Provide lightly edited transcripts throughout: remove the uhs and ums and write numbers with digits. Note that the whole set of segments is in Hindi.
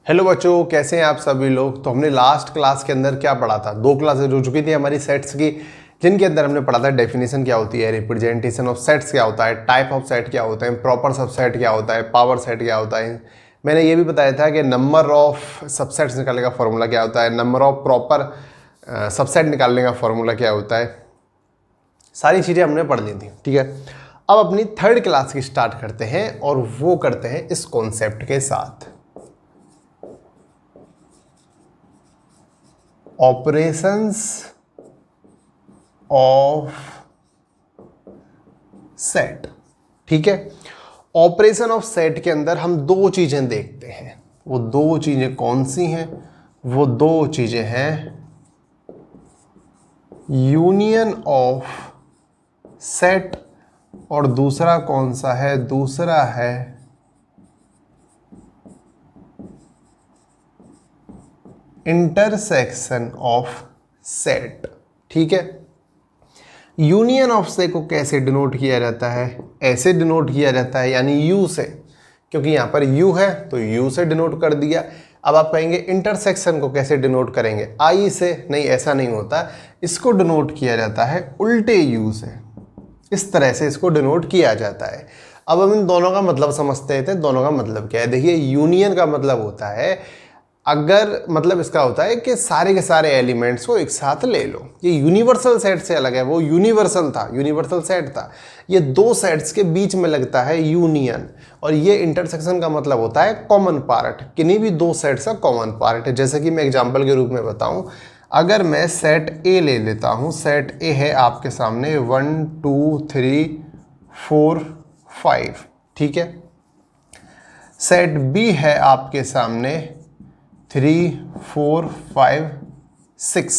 हेलो बच्चों, कैसे हैं आप सभी लोग। तो हमने लास्ट क्लास के अंदर क्या पढ़ा था, 2 क्लासेज हो चुकी थी हमारी सेट्स की, जिनके अंदर हमने पढ़ा था डेफिनेशन क्या होती है, रिप्रेजेंटेशन ऑफ सेट्स क्या होता है, टाइप ऑफ सेट क्या होता है, प्रॉपर सबसेट क्या होता है, पावर सेट क्या होता है। मैंने ये भी बताया था कि नंबर ऑफ सबसेट्स निकालने का फॉर्मूला क्या होता है, नंबर ऑफ प्रॉपर सबसेट निकालने का फॉर्मूला क्या होता है। सारी चीज़ें हमने पढ़ ली थी, ठीक है। अब अपनी थर्ड क्लास की स्टार्ट करते हैं और वो करते हैं इस कॉन्सेप्ट के साथ, ऑपरेशंस ऑफ सेट। ठीक है, ऑपरेशन ऑफ सेट के अंदर हम 2 चीजें देखते हैं। वो 2 चीजें कौन सी हैं? वो 2 चीजें हैं यूनियन ऑफ सेट, और दूसरा कौन सा है? दूसरा है इंटरसेक्शन ऑफ सेट। ठीक है, यूनियन ऑफ सेट को कैसे डिनोट किया जाता है? ऐसे डिनोट किया जाता है, यानी यू से, क्योंकि यहां पर यू है तो यू से डिनोट कर दिया। अब आप कहेंगे इंटरसेक्शन को कैसे डिनोट करेंगे? आई से? नहीं, ऐसा नहीं होता। इसको डिनोट किया जाता है उल्टे यू से, इस तरह से इसको डिनोट किया जाता है। अब हम इन दोनों का मतलब समझते थे। दोनों का मतलब क्या है? देखिए, यूनियन का मतलब होता है, अगर मतलब इसका होता है कि सारे के सारे एलिमेंट्स को एक साथ ले लो। ये यूनिवर्सल सेट से अलग है, वो यूनिवर्सल था, यूनिवर्सल सेट था। ये 2 सेट्स के बीच में लगता है यूनियन, और ये इंटरसेक्शन का मतलब होता है कॉमन पार्ट, किन्हीं भी 2 सेट्स का कॉमन पार्ट है। जैसे कि मैं एग्जांपल के रूप में बताऊं, अगर मैं सेट ए ले लेता हूं, सेट ए है आपके सामने 1 2 3 4 5, ठीक है। सेट बी है आपके सामने 3 4 5 6,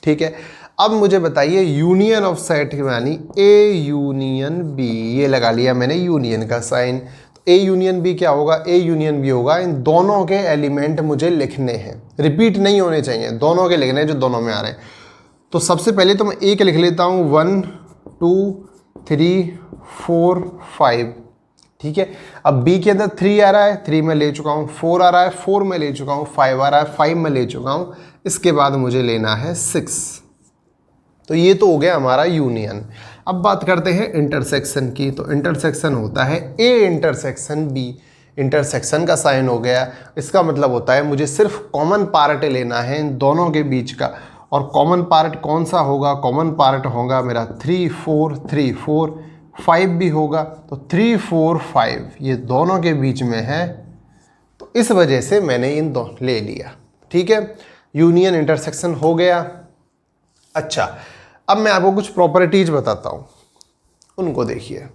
ठीक है। अब मुझे बताइए यूनियन ऑफ सेट यानी ए यूनियन बी, ये लगा लिया मैंने यूनियन का साइन। तो ए यूनियन बी क्या होगा? ए यूनियन बी होगा, इन दोनों के एलिमेंट मुझे लिखने हैं, रिपीट नहीं होने चाहिए, दोनों के लिखने हैं जो दोनों में आ रहे हैं। तो सबसे पहले तो मैं ए के लिख लेता हूँ 1 2 3 4 5, ठीक है। अब b के अंदर 3 आ रहा है, 3 में ले चुका हूँ, 4 आ रहा है, 4 में ले चुका हूँ, 5 आ रहा है, 5 में ले चुका हूँ। इसके बाद मुझे लेना है 6। तो ये तो हो गया हमारा यूनियन। अब बात करते हैं इंटरसेक्शन की। तो इंटरसेक्शन होता है a इंटरसेक्शन b, इंटरसेक्शन का साइन हो गया। इसका मतलब होता है मुझे सिर्फ कॉमन पार्ट लेना है इन दोनों के बीच का। और कॉमन पार्ट कौन सा होगा? कॉमन पार्ट होगा मेरा 3 4 3 4, 5 भी होगा। तो 3 4 5 ये दोनों के बीच में है, तो इस वजह से मैंने इन दोनों ले लिया। ठीक है, यूनियन इंटरसेक्शन हो गया। अच्छा, अब मैं आपको कुछ प्रॉपर्टीज बताता हूं, उनको देखिए।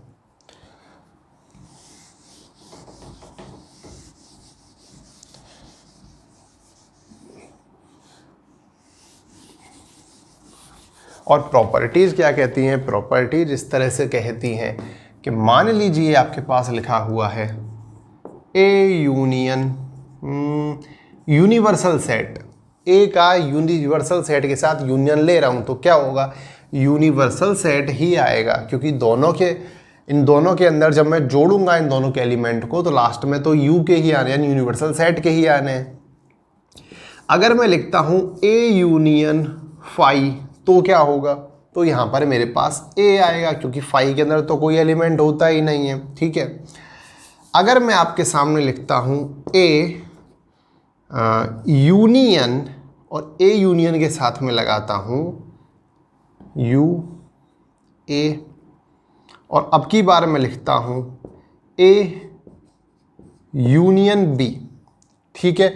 और प्रॉपर्टीज क्या कहती हैं? प्रॉपर्टीज इस तरह से कहती हैं कि मान लीजिए आपके पास लिखा हुआ है ए यूनियन यूनिवर्सल सेट, ए का यूनिवर्सल सेट के साथ यूनियन ले रहा हूं तो क्या होगा? यूनिवर्सल सेट ही आएगा, क्योंकि इन दोनों के अंदर जब मैं जोड़ूंगा इन दोनों के एलिमेंट को तो लास्ट में तो यू के ही आने, यानी यूनिवर्सल सेट के ही आने हैं। अगर मैं लिखता हूं ए यूनियन फाई तो क्या होगा? तो यहां पर मेरे पास ए आएगा, क्योंकि फाई के अंदर तो कोई एलिमेंट होता ही नहीं है। ठीक है, अगर मैं आपके सामने लिखता हूं ए यूनियन, और ए यूनियन के साथ में लगाता हूं यू ए, और अब की बार मैं लिखता हूं ए यूनियन बी, ठीक है।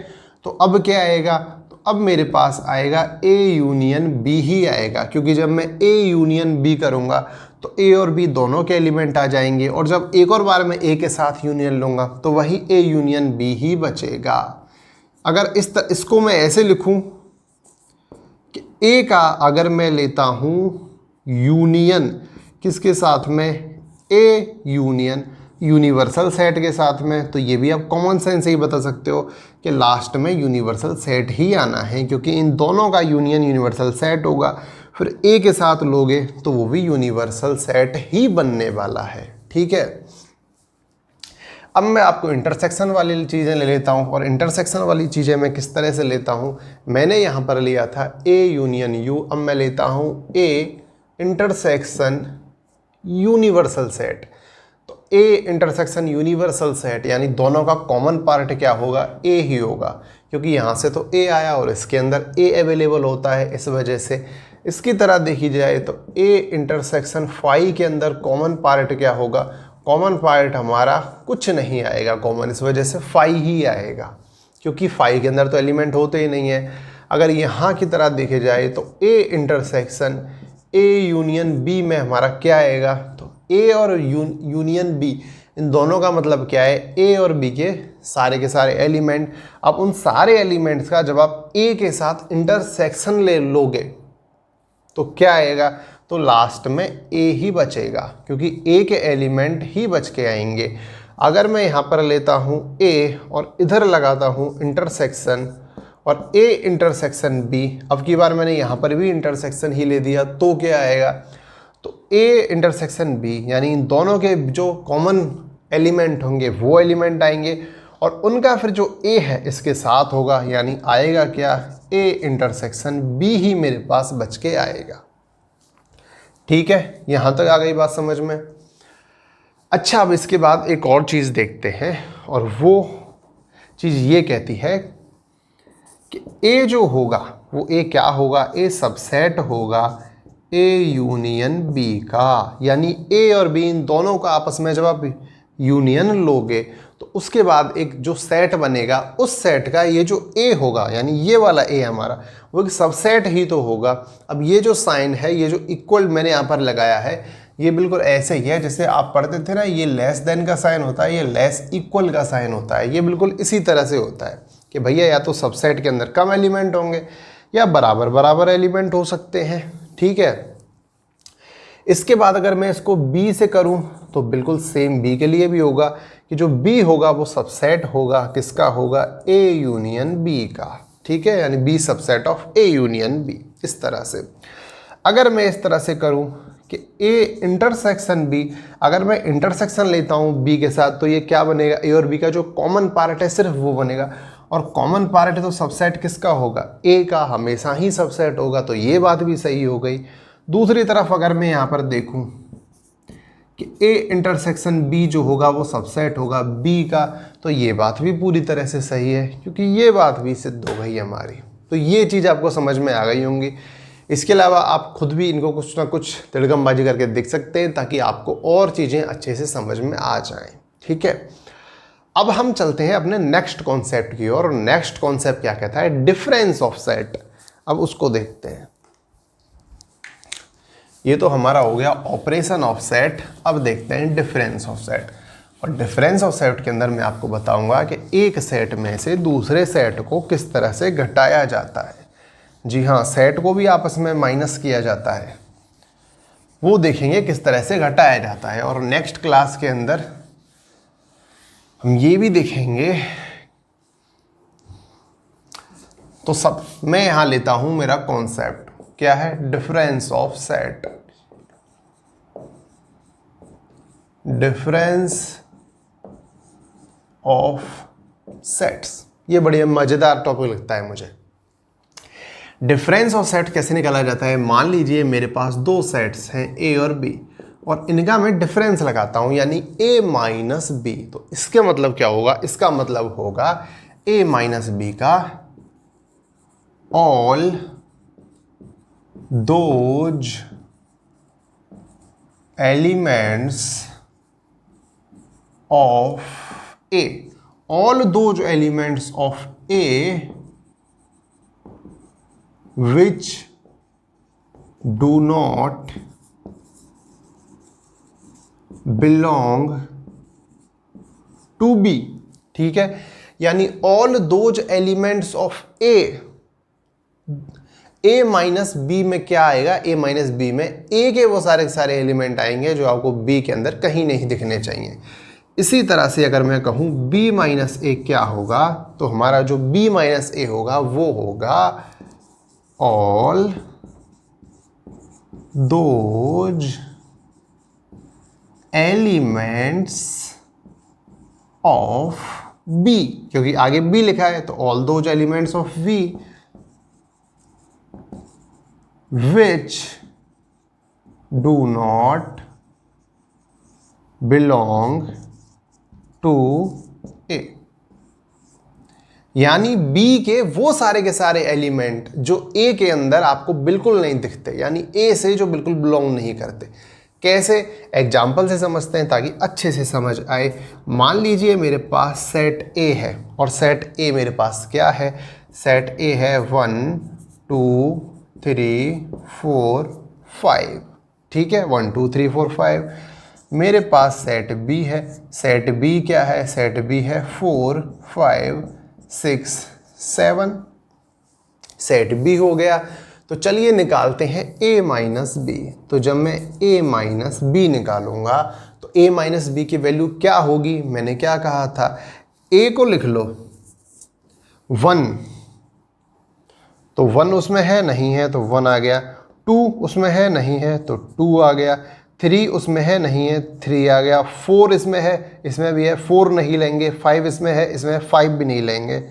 तो अब क्या आएगा? तो अब मेरे पास आएगा ए यूनियन बी ही आएगा, क्योंकि जब मैं ए यूनियन बी करूंगा तो ए और बी दोनों के एलिमेंट आ जाएंगे, और जब एक और बार मैं ए के साथ यूनियन लूंगा तो वही ए यूनियन बी ही बचेगा। अगर इसको मैं ऐसे लिखूं कि ए का अगर मैं लेता हूं यूनियन किसके साथ में? ए यूनियन यूनिवर्सल सेट के साथ में, तो ये भी आप कॉमन सेंस से ही बता सकते हो कि लास्ट में यूनिवर्सल सेट ही आना है, क्योंकि इन दोनों का यूनियन यूनिवर्सल सेट होगा। फिर ए के साथ लोगे तो वो भी यूनिवर्सल सेट ही बनने वाला है। ठीक है, अब मैं आपको इंटरसेक्शन वाली चीज़ें ले लेता हूँ, और इंटरसेक्शन वाली चीज़ें मैं किस तरह से लेता हूँ, मैंने यहाँ पर लिया था ए यूनियन यू, अब मैं लेता हूँ ए इंटरसेक्शन यूनिवर्सल सेट। तो ए इंटरसेक्शन यूनिवर्सल सेट यानी दोनों का कॉमन पार्ट क्या होगा, ए ही होगा, क्योंकि यहाँ से तो ए आया और इसके अंदर ए अवेलेबल होता है, इस वजह से। इसकी तरह देखी जाए तो ए इंटरसेक्शन फाई के अंदर कॉमन पार्ट क्या होगा, कॉमन पार्ट हमारा कुछ नहीं आएगा कॉमन, इस वजह से फाई ही आएगा, क्योंकि फाई के अंदर तो एलिमेंट होते ही नहीं है। अगर यहाँ की तरह देखे जाए तो A intersection A union B में हमारा क्या आएगा, तो ए और यूनियन बी इन दोनों का मतलब क्या है, ए और बी के सारे एलिमेंट। अब उन सारे एलिमेंट्स का जब आप ए के साथ इंटरसेक्शन ले लोगे तो क्या आएगा, तो लास्ट में ए ही बचेगा, क्योंकि ए के एलिमेंट ही बच के आएंगे। अगर मैं यहाँ पर लेता हूँ ए और इधर लगाता हूँ इंटरसेक्शन और ए इंटरसेक्शन बी, अब की बार मैंने यहाँ पर भी इंटरसेक्शन ही ले दिया, तो क्या आएगा, तो ए इंटरसेक्शन बी यानी इन दोनों के जो कॉमन एलिमेंट होंगे वो एलिमेंट आएंगे, और उनका फिर जो ए है इसके साथ होगा, यानी आएगा क्या, ए इंटरसेक्शन बी ही मेरे पास बच के आएगा। ठीक है, यहाँ तक आ गई बात समझ में। अच्छा, अब इसके बाद एक और चीज़ देखते हैं, और वो चीज़ ये कहती है कि ए जो होगा वो ए क्या होगा, ए सबसेट होगा ए यूनियन बी का, यानी ए और बी इन दोनों का आपस में जब आप यूनियन लोगे तो उसके बाद एक जो सेट बनेगा, उस सेट का ये जो ए होगा, यानी ये वाला ए हमारा, वो एक सबसेट ही तो होगा। अब ये जो साइन है, ये जो इक्वल मैंने यहाँ पर लगाया है, ये बिल्कुल ऐसे ही है जैसे आप पढ़ते थे ना, ये लेस देन का साइन होता है, ये लेस इक्वल का साइन होता है, ये बिल्कुल इसी तरह से होता है कि भैया या तो सबसेट के अंदर कम एलिमेंट होंगे या बराबर बराबर एलिमेंट हो सकते हैं। ठीक है, इसके बाद अगर मैं इसको B से करूं तो बिल्कुल सेम B के लिए भी होगा कि जो B होगा वो सबसेट होगा, किसका होगा, A यूनियन B का। ठीक है, यानी B subset of A union B। इस तरह से अगर मैं इस तरह से करूं कि A इंटरसेक्शन B, अगर मैं इंटरसेक्शन लेता हूं B के साथ तो ये क्या बनेगा, A और B का जो कॉमन पार्ट है सिर्फ वो बनेगा, और कॉमन पार्ट है तो सबसेट किसका होगा, A का हमेशा ही सबसेट होगा, तो ये बात भी सही हो गई। दूसरी तरफ अगर मैं यहाँ पर देखूं कि A इंटरसेक्शन B जो होगा वो सबसेट होगा B का, तो ये बात भी पूरी तरह से सही है, क्योंकि ये बात भी सिद्ध हो गई हमारी। तो ये चीज़ आपको समझ में आ गई होंगी। इसके अलावा आप खुद भी इनको कुछ ना कुछ तिड़कमबाजी करके देख सकते हैं, ताकि आपको और चीज़ें अच्छे से समझ में आ जाएं। ठीक है, अब हम चलते हैं अपने नेक्स्ट कॉन्सेप्ट की ओर। नेक्स्ट कॉन्सेप्ट क्या कहता है, डिफरेंस ऑफ सेट। अब उसको देखते हैं। ये तो हमारा हो गया ऑपरेशन ऑफ सेट। अब देखते हैं डिफरेंस ऑफ सेट। और डिफरेंस ऑफ सेट के अंदर मैं आपको बताऊंगा कि एक सेट में से दूसरे सेट को किस तरह से घटाया जाता है। जी हाँ, सेट को भी आपस में माइनस किया जाता है, वो देखेंगे किस तरह से घटाया जाता है। और नेक्स्ट क्लास के अंदर हम ये भी देखेंगे। तो सब मैं यहाँ लेता हूँ मेरा कॉन्सेप्ट क्या है, difference of set. Difference of sets, ये बड़ी मज़ेदार टॉपिक लगता है मुझे। डिफरेंस ऑफ सेट कैसे निकाला जाता है, मान लीजिए मेरे पास दो सेट्स हैं ए और बी, और इनका मैं डिफरेंस लगाता हूं यानी a माइनस बी। तो इसके मतलब क्या होगा, इसका मतलब होगा a माइनस बी का all those elements of a, all those elements of a which do not belong to B। ठीक है, यानी all those elements of A minus B में क्या आएगा, ए माइनस बी में ए के वो सारे एलिमेंट आएंगे जो आपको बी के अंदर कहीं नहीं दिखने चाहिए। इसी तरह से अगर मैं कहूं बी माइनस ए क्या होगा, तो हमारा जो बी माइनस ए होगा वो होगा all those elements of B, क्योंकि आगे बी लिखा है तो all those elements of B which do not belong to A. यानी बी के वो सारे के सारे एलिमेंट जो ए के अंदर आपको बिल्कुल नहीं दिखते, यानी ए से जो बिल्कुल बिलोंग नहीं करते। कैसे? एग्जाम्पल से समझते हैं ताकि अच्छे से समझ आए। मान लीजिए मेरे पास सेट ए है और सेट ए मेरे पास क्या है? सेट ए है 1 2 3 4 5, ठीक है, 1 2 3 4 5। मेरे पास सेट बी है, सेट बी क्या है? सेट बी है 4 5 6 7, सेट बी हो गया। तो चलिए निकालते हैं a माइनस बी। तो जब मैं a माइनस बी निकालूंगा तो a माइनस बी की वैल्यू क्या होगी? मैंने क्या कहा था? a को लिख लो 1, तो 1 उसमें है नहीं है तो 1 आ गया, 2 उसमें है नहीं है तो 2 आ गया, 3 उसमें है नहीं है 3 आ गया, 4 इसमें है, इसमें भी है 4 नहीं लेंगे, 5 इसमें है, इसमें 5 भी नहीं लेंगे।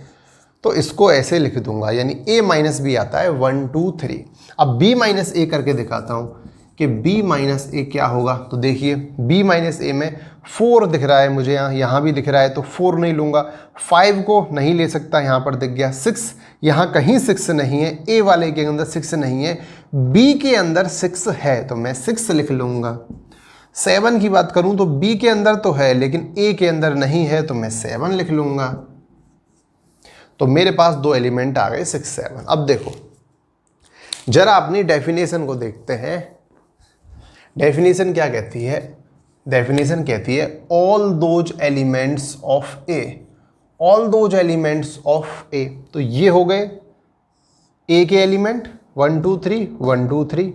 तो इसको ऐसे लिख दूंगा, यानी a माइनस बी आता है 1 2 3। अब b माइनस ए करके दिखाता हूँ कि b माइनस ए क्या होगा। तो देखिए b माइनस ए में 4 दिख रहा है मुझे, यहाँ भी दिख रहा है तो 4 नहीं लूँगा, 5 को नहीं ले सकता, यहाँ पर दिख गया 6, यहाँ कहीं 6 नहीं है, a वाले के अंदर 6 नहीं है, b के अंदर 6 है तो मैं 6 लिख लूँगा। 7 की बात करूँ तो b के अंदर तो है लेकिन a के अंदर नहीं है तो मैं 7 लिख लूँगा। तो मेरे पास 2 एलिमेंट आ गए 6 7। अब देखो जरा अपनी डेफिनेशन को देखते हैं। डेफिनेशन क्या कहती है? डेफिनेशन कहती है all those elements of A, all those elements of A. तो ये हो गए ए के element 1 2 3 1 2 3,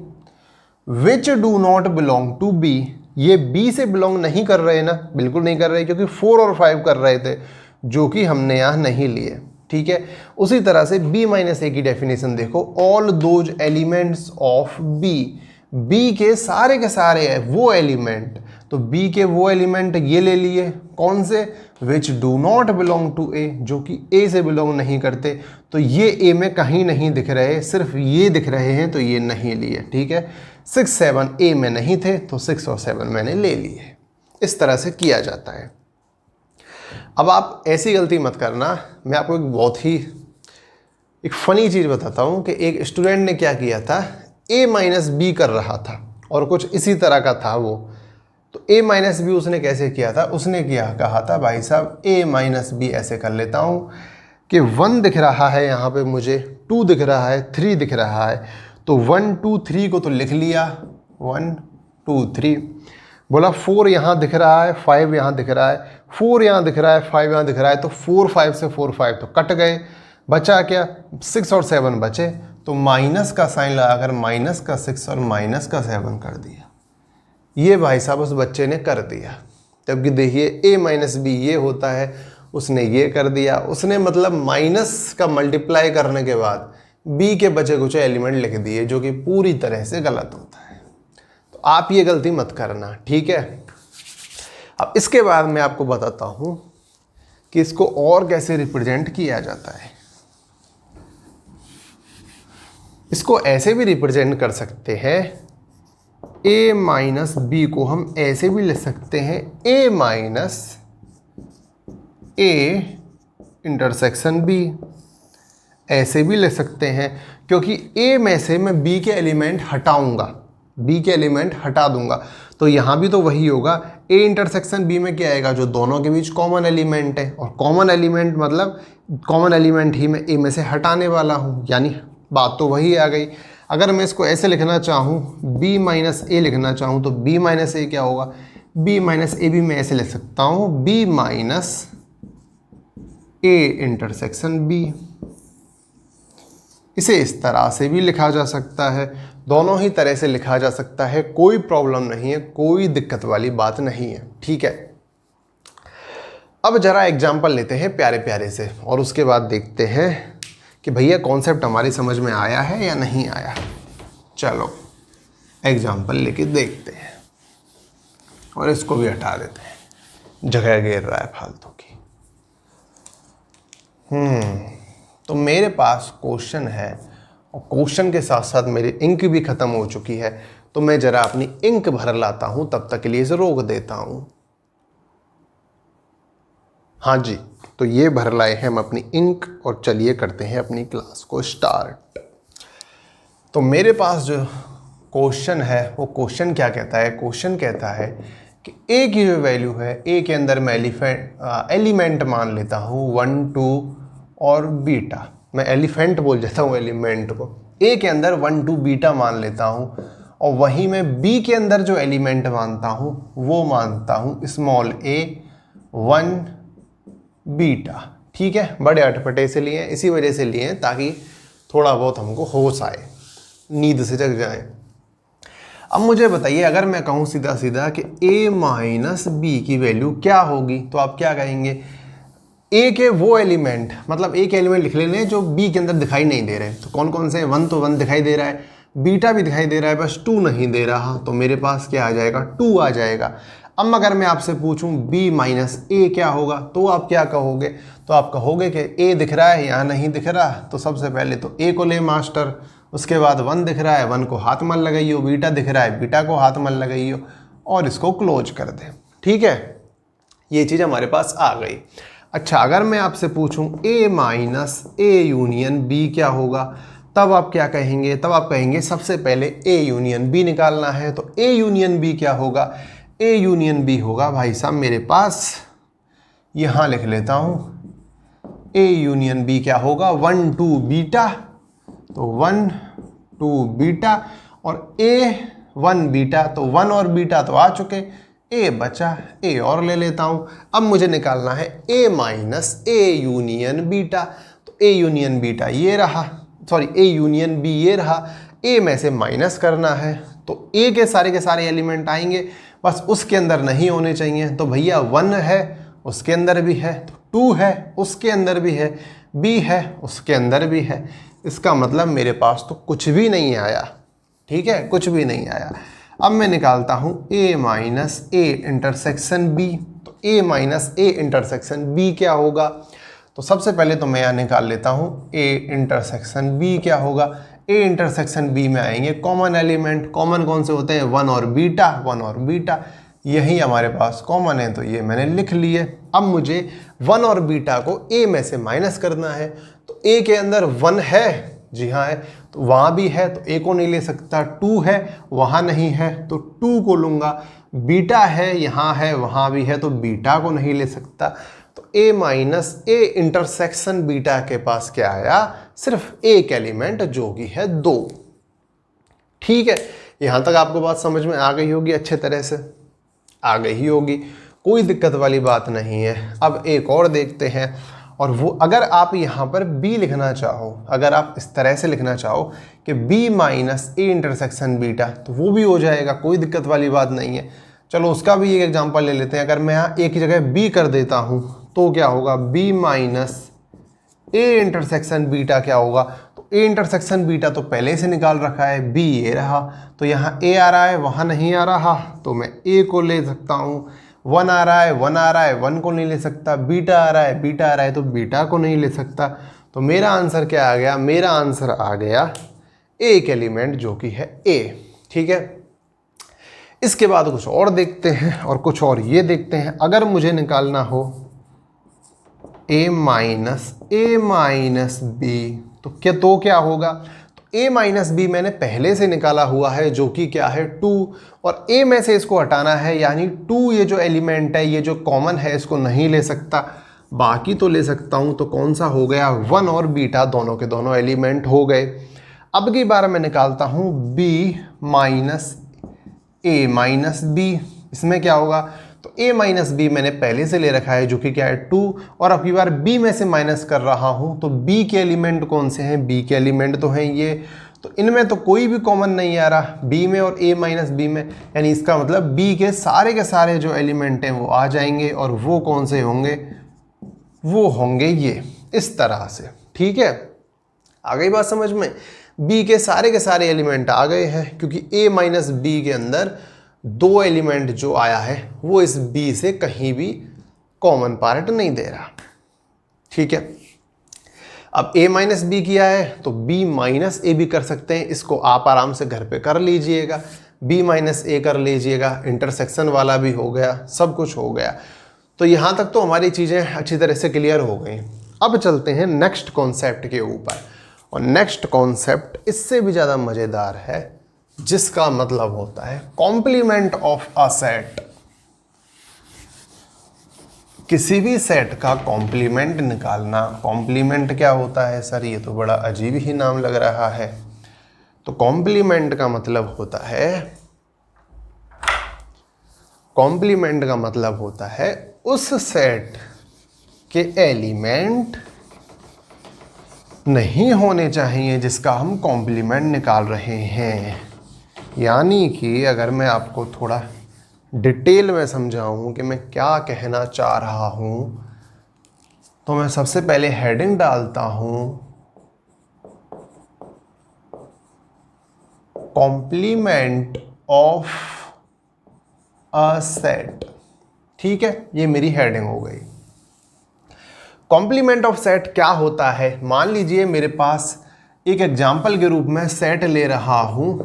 which do not belong to B. ये बी से बिलोंग नहीं कर रहे ना, बिल्कुल नहीं कर रहे, क्योंकि 4 और 5 कर रहे थे जो कि हमने यहाँ नहीं लिए, ठीक है। उसी तरह से b माइनस ए की डेफिनेशन देखो, all those elements of B, B के सारे वो एलिमेंट, तो b के वो एलिमेंट ये ले लिए, कौन से? Which do not belong to A, जो कि a से बिलोंग नहीं करते। तो ये a में कहीं नहीं दिख रहे, सिर्फ ये दिख रहे हैं, तो ये नहीं लिए, ठीक है। 6 7 a में नहीं थे तो 6 और 7 मैंने ले लिए। इस तरह से किया जाता है। अब आप ऐसी गलती मत करना। मैं आपको एक फ़नी चीज़ बताता हूँ कि एक स्टूडेंट ने क्या किया था, a माइनस बी कर रहा था और कुछ इसी तरह का था वो। तो a माइनस बी उसने कैसे किया था? उसने कहा था भाई साहब a माइनस बी ऐसे कर लेता हूँ कि 1 दिख रहा है यहाँ पे मुझे, 2 दिख रहा है, 3 दिख रहा है, तो 1 2 3 को तो लिख लिया 1 2 3, बोला 4 यहाँ दिख रहा है, 5 यहाँ दिख रहा है, 4 यहाँ दिख रहा है, 5 यहाँ दिख रहा है, तो 4 5 से 4 5 तो कट गए, बचा क्या? 6 और 7 बचे। तो माइनस का साइन लगाकर माइनस का 6 और माइनस का 7 कर दिया। ये भाई साहब उस बच्चे ने कर दिया। जबकि देखिए a माइनस बी ये होता है, उसने ये कर दिया। उसने मतलब माइनस का मल्टीप्लाई करने के बाद b के बचे कुछ एलिमेंट लिख दिए, जो कि पूरी तरह से गलत होता है। तो आप ये गलती मत करना, ठीक है। अब इसके बाद मैं आपको बताता हूँ कि इसको और कैसे रिप्रेजेंट किया जाता है। इसको ऐसे भी रिप्रेजेंट कर सकते हैं, a माइनस बी को हम ऐसे भी लिख सकते हैं a minus a intersection b, ऐसे भी लिख सकते हैं, क्योंकि a में से मैं b के एलिमेंट हटाऊंगा, b के एलिमेंट हटा दूंगा, तो यहाँ भी तो वही होगा। a इंटरसेक्शन b में क्या आएगा? जो दोनों के बीच कॉमन एलिमेंट है, और कॉमन एलिमेंट मतलब कॉमन एलिमेंट ही मैं a में से हटाने वाला हूँ, यानी बात तो वही आ गई। अगर मैं इसको ऐसे लिखना चाहूँ, b माइनस ए लिखना चाहूँ, तो b माइनस ए क्या होगा? b माइनस ए भी मैं ऐसे लिख सकता हूँ, b minus A intersection b। इसे इस तरह से भी लिखा जा सकता है, दोनों ही तरह से लिखा जा सकता है, कोई प्रॉब्लम नहीं है, कोई दिक्कत वाली बात नहीं है, ठीक है। अब जरा एग्जाम्पल लेते हैं प्यारे प्यारे से, और उसके बाद देखते हैं कि भैया कॉन्सेप्ट हमारी समझ में आया है या नहीं आया। चलो एग्जाम्पल लेके देखते हैं, और इसको भी हटा देते हैं, जगह घेर रहा है फालतू की। तो मेरे पास क्वेश्चन है और क्वेश्चन के साथ साथ मेरी इंक भी ख़त्म हो चुकी है, तो मैं ज़रा अपनी इंक भर लाता हूँ, तब तक के लिए इसे रोक देता हूँ। हाँ जी, तो ये भर लाए हैं हम अपनी इंक और चलिए करते हैं अपनी क्लास को स्टार्ट। तो मेरे पास जो क्वेश्चन है वो क्वेश्चन क्या कहता है, क्वेश्चन कहता है कि ए की जो वैल्यू है, ए के अंदर मैं एलिमेंट मान लेता हूँ 1 2 और बीटा। मैं एलिफेंट बोल जाता हूँ एलिमेंट को। ए के अंदर 1 2 बीटा मान लेता हूँ और वहीं मैं बी के अंदर जो एलिमेंट मानता हूँ वो मानता हूँ स्मॉल a 1 बीटा। ठीक है, बड़े अटपटे से लिए, इसी वजह से लिए ताकि थोड़ा बहुत हमको होश आए, नींद से जग जाए। अब मुझे बताइए, अगर मैं कहूँ सीधा सीधा कि a माइनस बी की वैल्यू क्या होगी, तो आप क्या कहेंगे? a के वो एलिमेंट, मतलब a के एलिमेंट लिख लेने जो b के अंदर दिखाई नहीं दे रहे। तो कौन कौन से? 1 तो 1 दिखाई दे रहा है, बीटा भी दिखाई दे रहा है, बस 2 नहीं दे रहा। तो मेरे पास क्या आ जाएगा? 2 आ जाएगा। अब अगर मैं आपसे पूछूं b माइनस a क्या होगा, तो आप क्या कहोगे? तो आप कहोगे कि a दिख रहा है, यहाँ नहीं दिख रहा, तो सबसे पहले तो a को ले मास्टर, उसके बाद 1 दिख रहा है, 1 को हाथ मल लगाइयो, बीटा दिख रहा है, बीटा को हाथ मल लगाइयो और इसको क्लोज कर दें। ठीक है, ये चीज़ हमारे पास आ गई। अच्छा, अगर मैं आपसे पूछूं a minus a union b क्या होगा, तब आप क्या कहेंगे? तब आप कहेंगे सबसे पहले a यूनियन b निकालना है। तो a यूनियन b क्या होगा? a यूनियन b होगा भाई साहब मेरे पास, यहाँ लिख लेता हूँ, a यूनियन b क्या होगा? 1 2 बीटा, तो 1 2 बीटा और a 1 बीटा, तो 1 और बीटा तो आ चुके, a बचा, a और ले लेता हूँ। अब मुझे निकालना है a minus a union beta. तो a यूनियन बीटा ये रहा, सॉरी a यूनियन b ये रहा, a में से माइनस करना है। तो a के सारे एलिमेंट आएंगे, बस उसके अंदर नहीं होने चाहिए। तो भैया 1 है उसके अंदर भी है, तो 2 है उसके अंदर भी है, b है उसके अंदर भी है। इसका मतलब मेरे पास तो कुछ भी नहीं आया। ठीक है, कुछ भी नहीं आया। अब मैं निकालता हूँ a minus a intersection b। तो a minus a intersection b क्या होगा? तो सबसे पहले तो मैं यहाँ निकाल लेता हूँ a इंटरसेक्शन b क्या होगा। a इंटरसेक्शन b में आएंगे कॉमन एलिमेंट। कॉमन कौन से होते हैं? 1 और बीटा, 1 और बीटा, यही हमारे पास कॉमन है, तो ये मैंने लिख लिए। अब मुझे 1 और बीटा को a में से माइनस करना है। तो a के अंदर 1 है, जी हाँ है, तो वहाँ भी है, तो a को नहीं ले सकता। 2 है, वहाँ नहीं है, तो 2 को लूँगा। बीटा है, यहाँ है, वहाँ भी है, तो बीटा को नहीं ले सकता। तो a minus a intersection beta के पास क्या आया? सिर्फ एक एलिमेंट, जो कि है 2। ठीक है, यहाँ तक आपको बात समझ में आ गई होगी, अच्छे तरह से आ गई ही होगी, कोई दिक्कत वाली बात नहीं है। अब एक और देखते हैं, और वो अगर आप यहाँ पर b लिखना चाहो, अगर आप इस तरह से लिखना चाहो कि b minus a intersection beta, तो वो भी हो जाएगा, कोई दिक्कत वाली बात नहीं है। चलो उसका भी एक एग्जांपल ले लेते हैं। अगर मैं यहाँ a की जगह b कर देता हूँ तो क्या होगा? b minus a intersection beta क्या होगा? तो a इंटरसेक्शन बीटा तो पहले से निकाल रखा है, b ये रहा, तो यहाँ a आ रहा है, वहाँ नहीं आ रहा, तो मैं a को ले सकता हूँ। 1 आ रहा है, 1 आ रहा है, 1 को नहीं ले सकता। बीटा आ रहा है, बीटा आ रहा है, तो बीटा को नहीं ले सकता। तो मेरा आंसर क्या आ गया? मेरा आंसर आ गया एक एलिमेंट, जो कि है a। ठीक है, इसके बाद कुछ और देखते हैं, और कुछ और ये देखते हैं। अगर मुझे निकालना हो a माइनस b, तो क्या होगा? तो a माइनस b मैंने पहले से निकाला हुआ है, जो कि क्या है? 2, और a में से इसको हटाना है, यानी 2 ये जो एलिमेंट है, ये जो कॉमन है, इसको नहीं ले सकता, बाकी तो ले सकता हूँ। तो कौन सा हो गया? 1 और बीटा दोनों के दोनों एलिमेंट हो गए। अब की बार मैं निकालता हूँ b minus a minus b, इसमें क्या होगा? तो a माइनस बी मैंने पहले से ले रखा है, जो कि क्या है? 2, और अब की बार b में से माइनस कर रहा हूँ। तो b के एलिमेंट कौन से हैं? b के एलिमेंट तो हैं ये, तो इनमें तो कोई भी कॉमन नहीं आ रहा, b में और a माइनस b में, यानी इसका मतलब b के सारे जो एलिमेंट हैं वो आ जाएंगे, और वो कौन से होंगे? वो होंगे ये, इस तरह से। ठीक है, आ गई बात समझ में? b के सारे एलिमेंट आ गए हैं, क्योंकि a माइनस b के अंदर 2 एलिमेंट जो आया है वो इस b से कहीं भी कॉमन पार्ट नहीं दे रहा। ठीक है, अब a माइनस बी किया है तो b माइनस ए भी कर सकते हैं, इसको आप आराम से घर पे कर लीजिएगा, b माइनस ए कर लीजिएगा, इंटरसेक्शन वाला भी हो गया, सब कुछ हो गया। तो यहाँ तक तो हमारी चीज़ें अच्छी तरह से क्लियर हो गई। अब चलते हैं नेक्स्ट कॉन्सेप्ट के ऊपर, और नेक्स्ट कॉन्सेप्ट इससे भी ज़्यादा मज़ेदार है, जिसका मतलब होता है कॉम्प्लीमेंट ऑफ अ सेट। किसी भी सेट का कॉम्प्लीमेंट निकालना। कॉम्प्लीमेंट क्या होता है सर, ये तो बड़ा अजीब ही नाम लग रहा है। तो कॉम्प्लीमेंट का मतलब होता है, कॉम्प्लीमेंट का मतलब होता है उस सेट के एलिमेंट नहीं होने चाहिए जिसका हम कॉम्प्लीमेंट निकाल रहे हैं। यानी कि अगर मैं आपको थोड़ा डिटेल में समझाऊं कि मैं क्या कहना चाह रहा हूं, तो मैं सबसे पहले हेडिंग डालता हूं कॉम्प्लीमेंट ऑफ अ सेट। ठीक है, ये मेरी हेडिंग हो गई। कॉम्प्लीमेंट ऑफ सेट क्या होता है, मान लीजिए मेरे पास एक एग्जाम्पल के रूप में सेट ले रहा हूं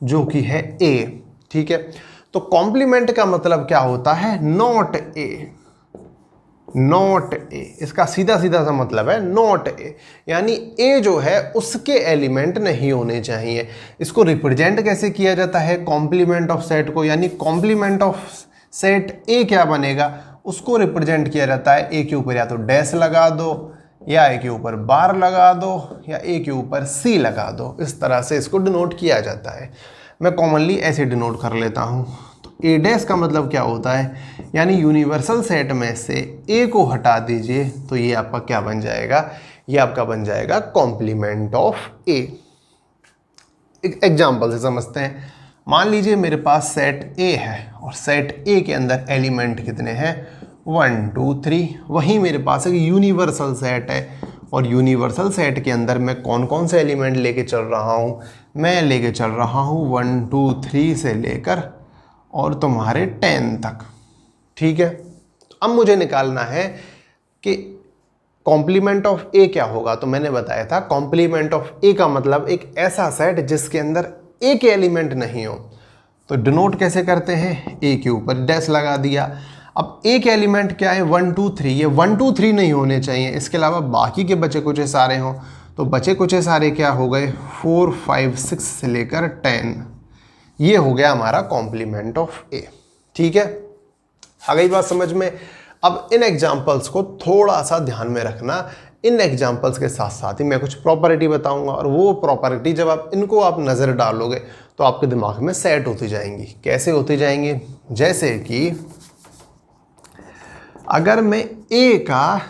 जो कि है A। ठीक है, तो कॉम्प्लीमेंट का मतलब क्या होता है, नॉट ए। नॉट ए, इसका सीधा सीधा सा मतलब है नॉट ए, यानी ए जो है उसके एलिमेंट नहीं होने चाहिए। इसको रिप्रेजेंट कैसे किया जाता है कॉम्प्लीमेंट ऑफ सेट को, यानी कॉम्प्लीमेंट ऑफ सेट ए क्या बनेगा, उसको रिप्रेजेंट किया जाता है ए के ऊपर या तो डैश लगा दो, या ए के ऊपर बार लगा दो, या ए के ऊपर सी लगा दो। इस तरह से इसको डिनोट किया जाता है। मैं कॉमनली ऐसे डिनोट कर लेता हूँ। तो ए डैश का मतलब क्या होता है, यानी यूनिवर्सल सेट में से ए को हटा दीजिए तो ये आपका क्या बन जाएगा, ये आपका बन जाएगा कॉम्प्लीमेंट ऑफ ए। एक एग्जाम्पल से समझते हैं। मान लीजिए मेरे पास सेट ए है और सेट ए के अंदर एलिमेंट कितने हैं, 1 2 3। वहीं मेरे पास एक यूनिवर्सल सेट है, और यूनिवर्सल सेट के अंदर मैं कौन कौन से एलिमेंट लेके चल रहा हूँ, मैं लेके चल रहा हूँ 1 2 3 से लेकर और तुम्हारे 10 तक। ठीक है, तो अब मुझे निकालना है कि कॉम्प्लीमेंट ऑफ ए क्या होगा। तो मैंने बताया था कॉम्प्लीमेंट ऑफ ए का मतलब एक ऐसा सेट जिसके अंदर ए के एलिमेंट नहीं हो। तो डिनोट कैसे करते हैं, ए के ऊपर डैश लगा दिया। अब ए के एलिमेंट क्या है, 1 2 3। ये 1 2 3 नहीं होने चाहिए, इसके अलावा बाकी के बचे कुछ सारे हों। तो बचे कुछ सारे क्या हो गए, 4 5 6 से लेकर 10। ये हो गया हमारा कॉम्प्लीमेंट ऑफ ए। ठीक है, आ गई बात समझ में। अब इन एग्जाम्पल्स को थोड़ा सा ध्यान में रखना। इन एग्जाम्पल्स के साथ साथ ही मैं कुछ प्रॉपर्टी बताऊंगा, और वो प्रॉपर्टी जब आप इनको आप नज़र डालोगे तो आपके दिमाग में सेट होती जाएंगी। कैसे होती जाएंगी, जैसे कि अगर मैं ए का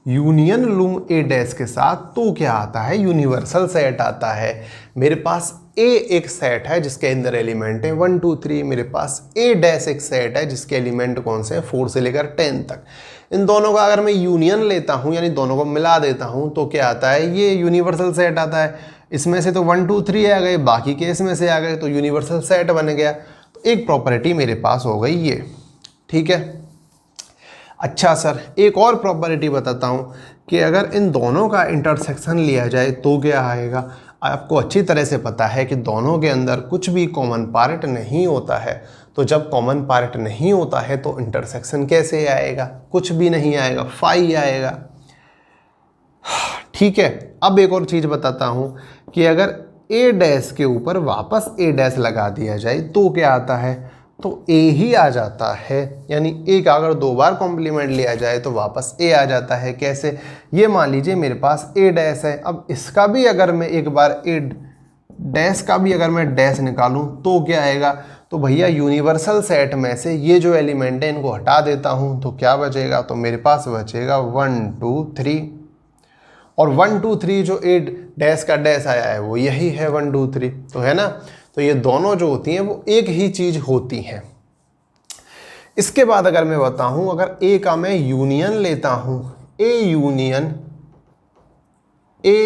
यूनियन लूँ ए डैश के साथ तो क्या आता है, यूनिवर्सल सेट आता है। मेरे पास ए एक सेट है जिसके अंदर एलिमेंट है 1 2 3। मेरे पास ए डैश एक सेट है जिसके एलिमेंट कौन से हैं, 4 से लेकर 10 तक। इन दोनों का अगर मैं यूनियन लेता हूँ, यानी दोनों को मिला देता हूँ, तो क्या आता है, ये यूनिवर्सल सेट आता है। इसमें से तो 1 2 3 आ गए, बाकी के इसमें से आ गए, तो यूनिवर्सल सेट बन गया। तो एक प्रॉपर्टी मेरे पास हो गई ये। ठीक है, अच्छा सर एक और प्रॉपर्टी बताता हूँ कि अगर इन दोनों का इंटरसेक्शन लिया जाए तो क्या आएगा। आपको अच्छी तरह से पता है कि दोनों के अंदर कुछ भी कॉमन पार्ट नहीं होता है। तो जब कॉमन पार्ट नहीं होता है तो इंटरसेक्शन कैसे आएगा, कुछ भी नहीं आएगा, फाई आएगा। ठीक है, अब एक और चीज़ बताता हूँ कि अगर ए डैश के ऊपर वापस ए डैश लगा दिया जाए तो क्या आता है, तो ए ही आ जाता है। यानी ए का अगर 2 बार कॉम्प्लीमेंट लिया जाए तो वापस ए आ जाता है। कैसे, ये मान लीजिए मेरे पास ए डैश है। अब इसका भी अगर मैं एक बार ए डैश का भी अगर मैं डैश निकालूं तो क्या आएगा, तो भैया यूनिवर्सल सेट में से ये जो एलिमेंट है इनको हटा देता हूं तो क्या बचेगा, तो मेरे पास बचेगा 1 2 3। और 1 2 3 जो ए डैश का डैश आया है वो यही है 1 2 3, तो है ना। तो ये दोनों जो होती हैं वो एक ही चीज़ होती हैं। इसके बाद अगर मैं बताऊं, अगर ए का मैं यूनियन लेता हूं, ए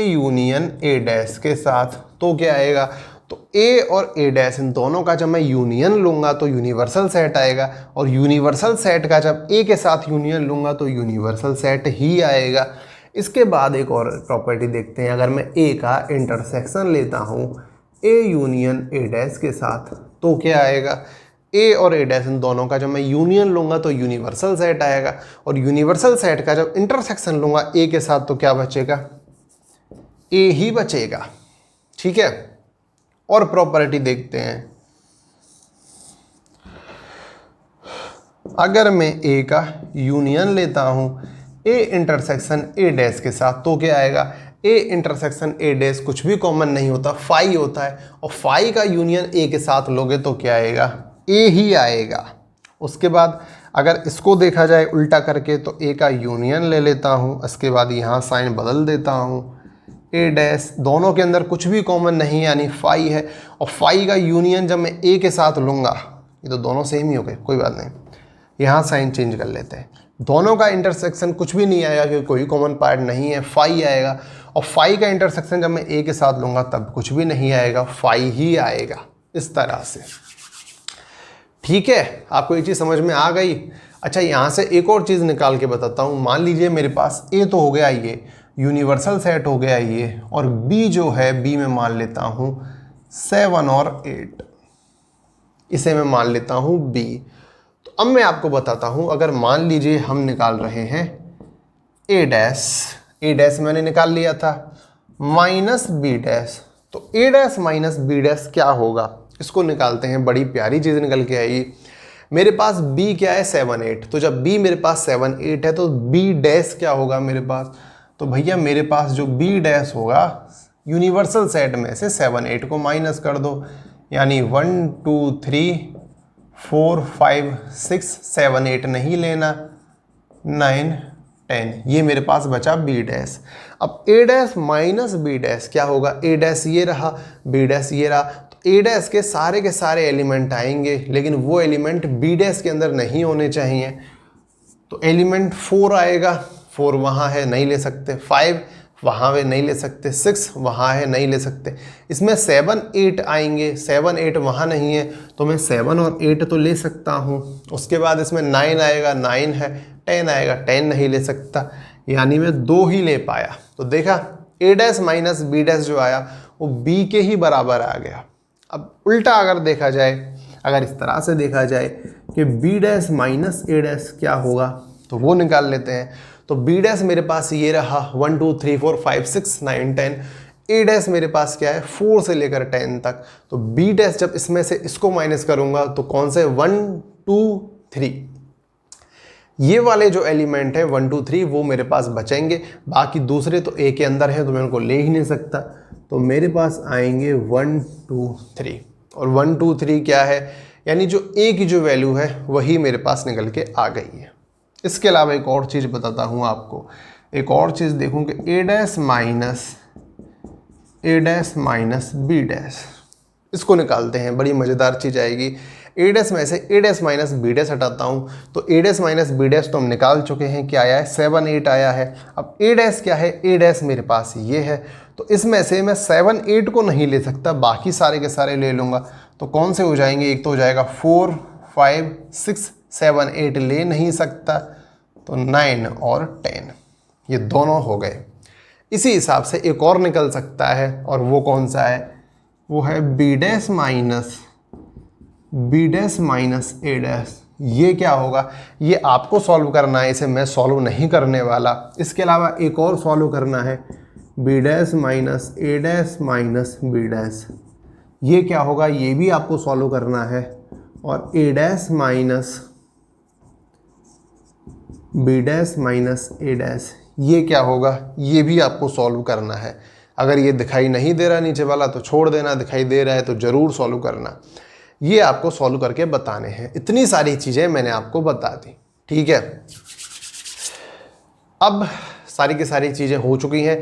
यूनियन ए डैश के साथ, तो क्या आएगा, तो ए और ए डैश इन दोनों का जब मैं यूनियन लूंगा तो यूनिवर्सल सेट आएगा, और यूनिवर्सल सेट का जब ए के साथ यूनियन लूंगा तो यूनिवर्सल सेट ही आएगा। इसके बाद एक और प्रॉपर्टी देखते हैं। अगर मैं ए का इंटरसेक्शन लेता हूँ ए यूनियन ए डैश के साथ तो क्या आएगा, ए और ए डैश इन दोनों का जब मैं यूनियन लूँगा तो यूनिवर्सल सेट आएगा, और यूनिवर्सल सेट का जब इंटरसेक्शन लूँगा ए के साथ तो क्या बचेगा, ए ही बचेगा। ठीक है, और प्रॉपर्टी देखते हैं। अगर मैं ए का यूनियन लेता हूँ ए इंटरसेक्शन ए डैश के साथ तो क्या आएगा, ए इंटरसेक्शन ए डैश कुछ भी कॉमन नहीं होता, फाई होता है, और फाई का यूनियन ए के साथ लोगे तो क्या आएगा, ए ही आएगा। उसके बाद अगर इसको देखा जाए उल्टा करके तो ए का यूनियन ले लेता हूँ, इसके बाद यहाँ साइन बदल देता हूँ, ए डैश दोनों के अंदर कुछ भी कॉमन नहीं यानी फाई है, और फाई का यूनियन जब मैं ए के साथ लूँगा, ये तो दोनों सेम ही हो गए, कोई बात नहीं, यहाँ साइन चेंज कर लेते हैं, दोनों का इंटरसेक्शन कुछ भी नहीं आएगा क्योंकि कोई कॉमन पार्ट नहीं है, फाई आएगा, और फाई का इंटरसेक्शन जब मैं ए के साथ लूँगा तब कुछ भी नहीं आएगा, फाई ही आएगा। इस तरह से। ठीक है, आपको ये चीज़ समझ में आ गई। अच्छा, यहाँ से एक और चीज़ निकाल के बताता हूँ। मान लीजिए मेरे पास ए तो हो गया ये यूनिवर्सल सेट हो गया ये, और बी जो है बी में मान लेता हूँ 7 और 8, इसे मैं मान लेता हूँ बी। तो अब मैं आपको बताता हूँ, अगर मान लीजिए हम निकाल रहे हैं ए डैश मैंने निकाल लिया था माइनस बी डैश, तो ए डैश माइनस बी डैश क्या होगा, इसको निकालते हैं। बड़ी प्यारी चीज़ निकल के आई। मेरे पास b क्या है 7 8, तो जब b मेरे पास 7 8 है तो b डैश क्या होगा मेरे पास, तो भैया मेरे पास जो b डैश होगा यूनिवर्सल सेट में से 7 8 को माइनस कर दो, यानी 1 2 3 4 5 6 7 8 नहीं लेना, 9 10, ये मेरे पास बचा b डैश। अब a dash minus b dash क्या होगा, a डैश ये रहा b डैश ये रहा, तो a डैश के सारे एलिमेंट आएंगे, लेकिन वो एलिमेंट b डैश के अंदर नहीं होने चाहिए। तो एलिमेंट 4 आएगा, 4 वहाँ है नहीं ले सकते, 5 वहाँ है नहीं ले सकते, 6 वहाँ है नहीं ले सकते। इसमें 7 8 आएंगे, 7 8 वहाँ नहीं है तो मैं 7 और 8 तो ले सकता हूँ। उसके बाद इसमें 9 आएगा, 9 है, 10 आएगा, 10 नहीं ले सकता, यानी मैं 2 ही ले पाया। तो देखा a dash minus B dash जो आया वो b के ही बराबर आ गया। अब उल्टा अगर देखा जाए, अगर इस तरह से देखा जाए कि b dash minus a dash क्या होगा, तो वो निकाल लेते हैं। तो b डैश मेरे पास ये रहा 1 2 3 4 5 6 9 10, a डैश मेरे पास क्या है 4 से लेकर 10 तक। तो b डैश जब इसमें से इसको माइनस करूंगा तो कौन से 1 2 3, ये वाले जो एलिमेंट है 1 2 3 वो मेरे पास बचेंगे, बाकी दूसरे तो a के अंदर है तो मैं उनको ले ही नहीं सकता। तो मेरे पास आएंगे 1 2 3, और 1 2 3 क्या है, यानी जो a की जो वैल्यू है वही मेरे पास निकल के आ गई है। इसके अलावा एक और चीज़ बताता हूँ आपको, एक और चीज़ देखूँ कि a dash minus b dash, इसको निकालते हैं, बड़ी मज़ेदार चीज़ आएगी। a डैश में से a dash minus b dash हटाता हूँ, तो a dash minus b dash तो हम निकाल चुके हैं, क्या आया है 7 8 आया है। अब a डैश क्या है, a डैश मेरे पास ये है, तो इसमें से मैं 7 8 को नहीं ले सकता, बाकी सारे के सारे ले लूँगा। तो कौन से हो जाएंगे, एक तो हो जाएगा 4 5 6 7 8 ले नहीं सकता, तो 9 और 10 ये दोनों हो गए। इसी हिसाब से एक और निकल सकता है, और वो कौन सा है, वो है b dash minus a dash. ये क्या होगा, ये आपको सॉल्व करना है, इसे मैं सॉल्व नहीं करने वाला। इसके अलावा एक और सॉल्व करना है, b dash minus a dash minus b dash, ये क्या होगा, ये भी आपको सॉल्व करना है। और a dash minus b dash minus a dash, ये क्या होगा, ये भी आपको सॉल्व करना है। अगर ये दिखाई नहीं दे रहा नीचे वाला तो छोड़ देना, दिखाई दे रहा है तो ज़रूर सॉल्व करना। ये आपको सॉल्व करके बताने हैं। इतनी सारी चीज़ें मैंने आपको बता दी, ठीक है। अब सारी की सारी चीज़ें हो चुकी हैं।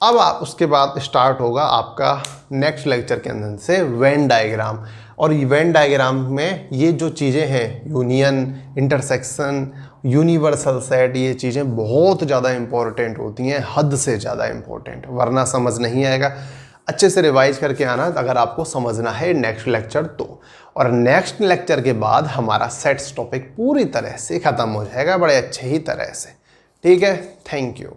अब आप उसके बाद स्टार्ट होगा आपका नेक्स्ट लेक्चर के अंदर से वेन डायग्राम। और वेन डायग्राम में ये जो चीज़ें हैं, यूनियन, इंटरसेक्शन, यूनिवर्सल सेट, ये चीज़ें बहुत ज़्यादा इंपॉर्टेंट होती हैं, हद से ज़्यादा इंपॉर्टेंट, वरना समझ नहीं आएगा। अच्छे से रिवाइज करके आना अगर आपको समझना है नेक्स्ट लेक्चर तो। और नेक्स्ट लेक्चर के बाद हमारा सेट्स टॉपिक पूरी तरह से ख़त्म हो जाएगा, बड़े अच्छे ही तरह से, ठीक है। Thank you.